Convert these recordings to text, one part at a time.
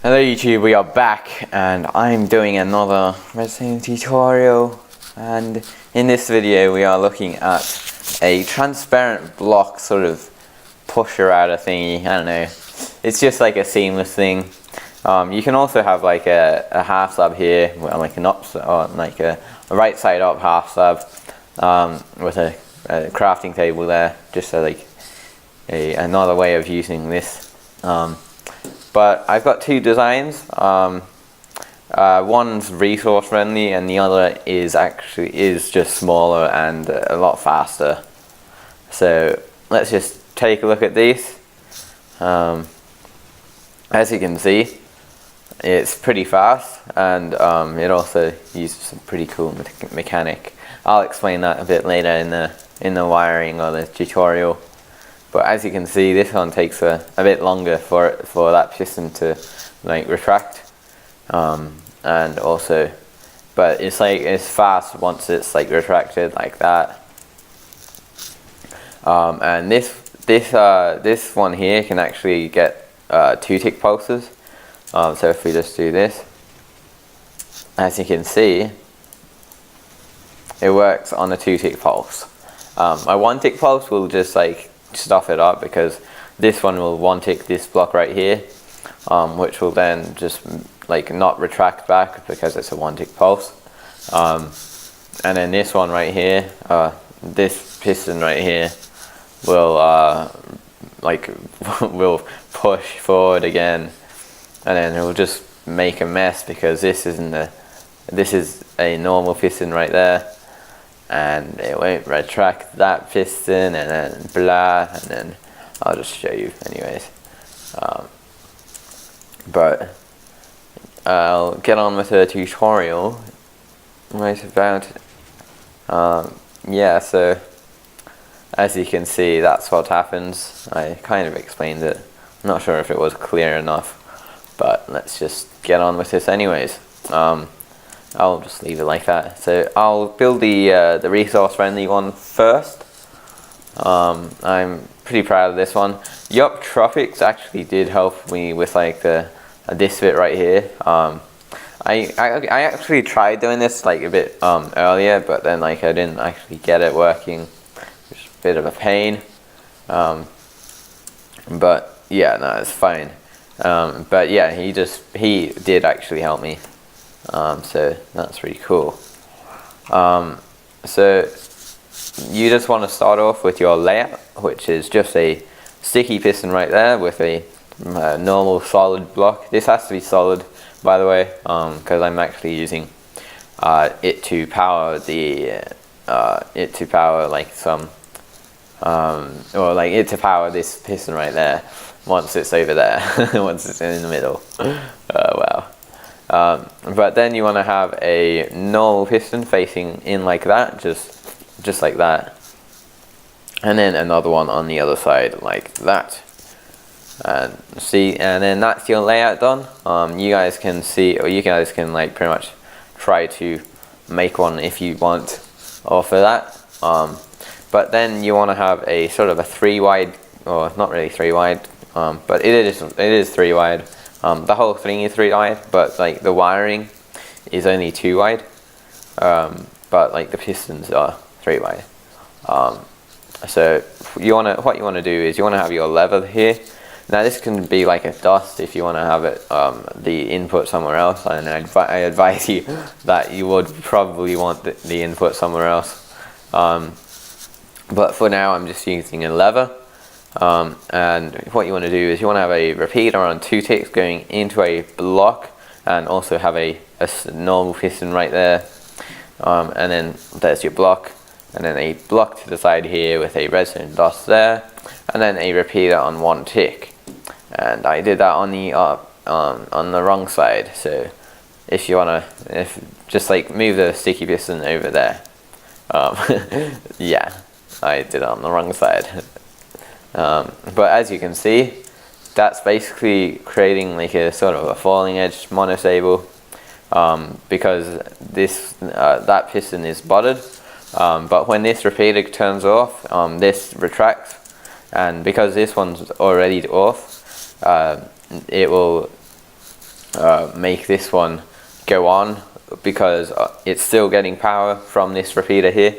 Hello YouTube, we are back and I'm doing another redstone tutorial, and in this video we are looking at a transparent block sort of pusher outer thingy. I don't know, it's just like a seamless thing. You can also have like a half slab here, well, like an up, or like a right side up half slab with a crafting table there, just so like another way of using this. But I've got two designs. One's resource friendly and the other is just smaller and a lot faster. So let's just take a look at these. As you can see, it's pretty fast, and it also uses some pretty cool mechanic. I'll explain that a bit later in the wiring or the tutorial. But as you can see, this one takes a bit longer for that piston to like retract, and also, but it's fast once it's like retracted like that. And this one here can actually get 2 tick pulses. So if we just do this, as you can see, it works on a 2 tick pulse. A 1 tick pulse will just like stuff it up, because this one will 1 tick this block right here, which will then just like not retract back because it's a 1 tick pulse. And then this one right here, this piston right here will will push forward again, and then it will just make a mess because this is a normal piston right there, and it won't retract that piston, and then blah, and then I'll just show you anyways. But I'll get on with the tutorial right about. Yeah, so as you can see, that's what happens. I kind of explained it. I'm not sure if it was clear enough, but let's just get on with this anyways. I'll just leave it like that. So I'll build the resource friendly one first. I'm pretty proud of this one. Yup, Tropics actually did help me with like this bit right here. I actually tried doing this like a bit earlier, but then like I didn't actually get it working, which is a bit of a pain. But yeah, no, it's fine. But yeah, he did actually help me. So that's pretty cool. So you just want to start off with your layout, which is just a sticky piston right there with a normal solid block. This has to be solid, by the way, because I'm actually using it to power like some or like it to power this piston right there once it's over there, once it's in the middle. Wow. But then you want to have a normal piston facing in like that, just like that, and then another one on the other side like that. And see, and then that's your layout done. You guys can see, or you guys can like pretty much try to make one if you want off of that. But then you want to have a sort of a 3 wide, or not really 3 wide, but it is 3 wide. The whole thing is 3 wide, but like the wiring is only 2 wide. But like the pistons are 3 wide. So what you want to do is you want to have your lever here. Now this can be like a dust if you want to have it the input somewhere else, and I advise you that you would probably want the input somewhere else. But for now I'm just using a lever. And what you want to do is you want to have a repeater on 2 ticks going into a block, and also have a normal piston right there, and then there's your block, and then a block to the side here with a redstone dust there, and then a repeater on 1 tick. And I did that on the wrong side, so if you want to just like move the sticky piston over there. Yeah, I did it on the wrong side. But as you can see, that's basically creating like a sort of a falling edge monostable, because that piston is budded, but when this repeater turns off, this retracts, and because this one's already off, it will make this one go on, because it's still getting power from this repeater here,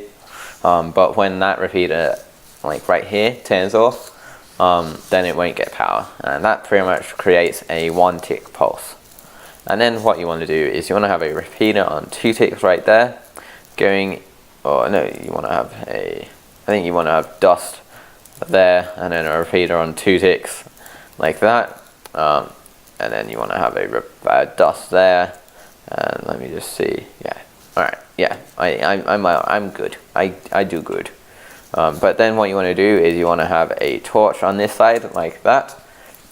but when that repeater, like right here, turns off, then it won't get power, and that pretty much creates a 1 tick pulse. And then what you want to do is you want to have a repeater on 2 ticks right there, going, or no, you want to have I think you want to have dust there, and then a repeater on 2 ticks like that, and then you want to have a dust there, and let me just see, yeah, alright, yeah, I'm good, I do good. But then what you want to do is you want to have a torch on this side like that,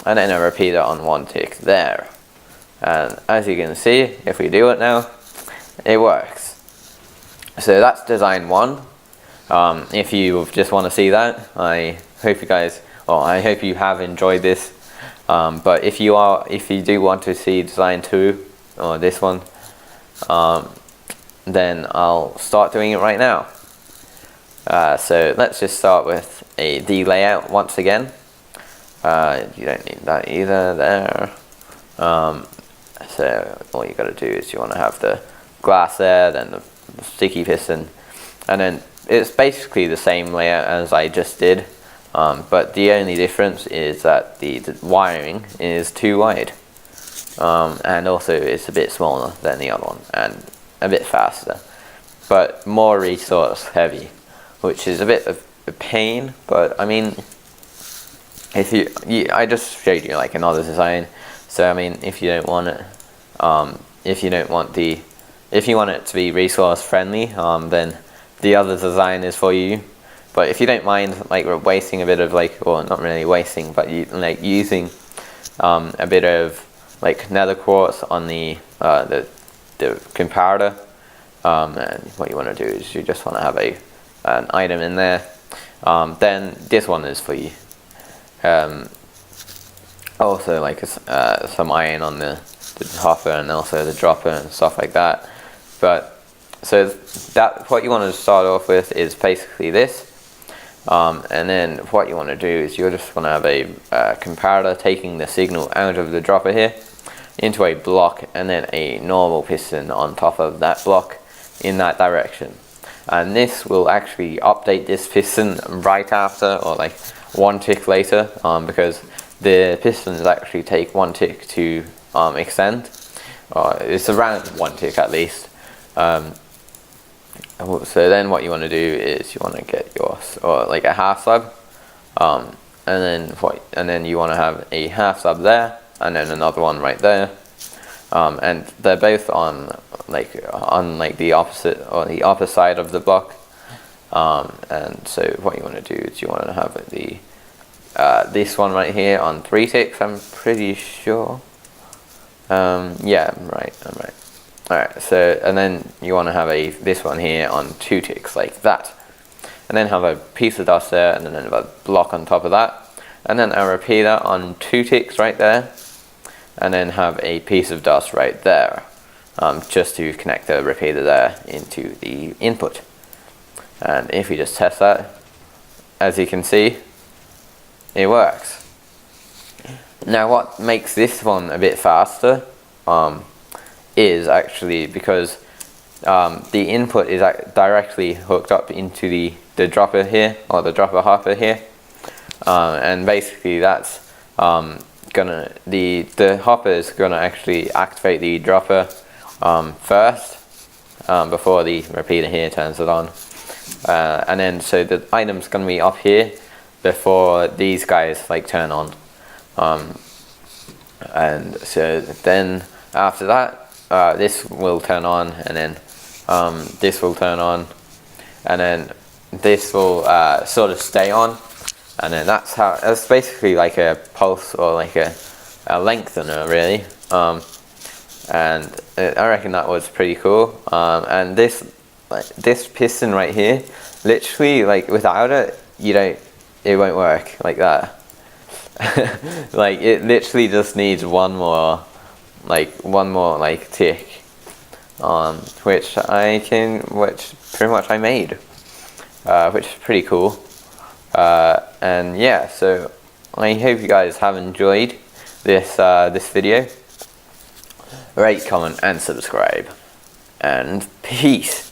and then a repeater on 1 tick there. And as you can see, if we do it now, it works. So that's design 1. If you just want to see that, I hope you guys, well, I hope you have enjoyed this. But if you do want to see design 2, or this one, then I'll start doing it right now. So let's just start with the layout once again. You don't need that either there. So all you got to do is you want to have the glass there, then the sticky piston, and then it's basically the same layout as I just did, but the only difference is that the wiring is too wide, and also it's a bit smaller than the other one and a bit faster, but more resource heavy, which is a bit of a pain. But I mean, if I just showed you like another design, so I mean, if you don't want it, if you want it to be resource friendly, then the other design is for you. But if you don't mind like wasting a bit of like, or not really wasting, but like using a bit of like nether quartz on the comparator, and what you want to do is you just want to have an item in there, then this one is for you. Also like some iron on the hopper, and also the dropper and stuff like that. But so that what you want to start off with is basically this, and then what you want to do is you just want to have a comparator taking the signal out of the dropper here into a block, and then a normal piston on top of that block in that direction. And this will actually update this piston right after, or like 1 tick later, because the pistons actually take 1 tick to extend. It's around 1 tick at least. So then what you want to do is you want to get like a half sub, and then you want to have a half sub there, and then another one right there, and they're both on the opposite, or the opposite side of the block. And so what you want to do is you want to have this one right here on 3 ticks, I'm pretty sure. Yeah, I'm right. Alright, so, and then you want to have this one here on 2 ticks, like that. And then have a piece of dust there, and then have a block on top of that. And then a repeater on 2 ticks right there. And then have a piece of dust right there, just to connect the repeater there into the input. And if you just test that, as you can see, it works. Now what makes this one a bit faster is actually because the input is directly hooked up into the dropper here, or the dropper hopper here, and basically that's the hopper is gonna actually activate the dropper first, before the repeater here turns it on, and then so the item's gonna be up here before these guys like turn on, and so then after that this will turn on, and then this will turn on, and then this will sort of stay on, and then that's basically like a pulse, or like a lengthener really, and I reckon that was pretty cool. And this piston right here, literally like without it it won't work like that. Like it literally just needs one more tick, which pretty much I made, which is pretty cool. And yeah, so I hope you guys have enjoyed this video. rate, comment, and subscribe. And peace.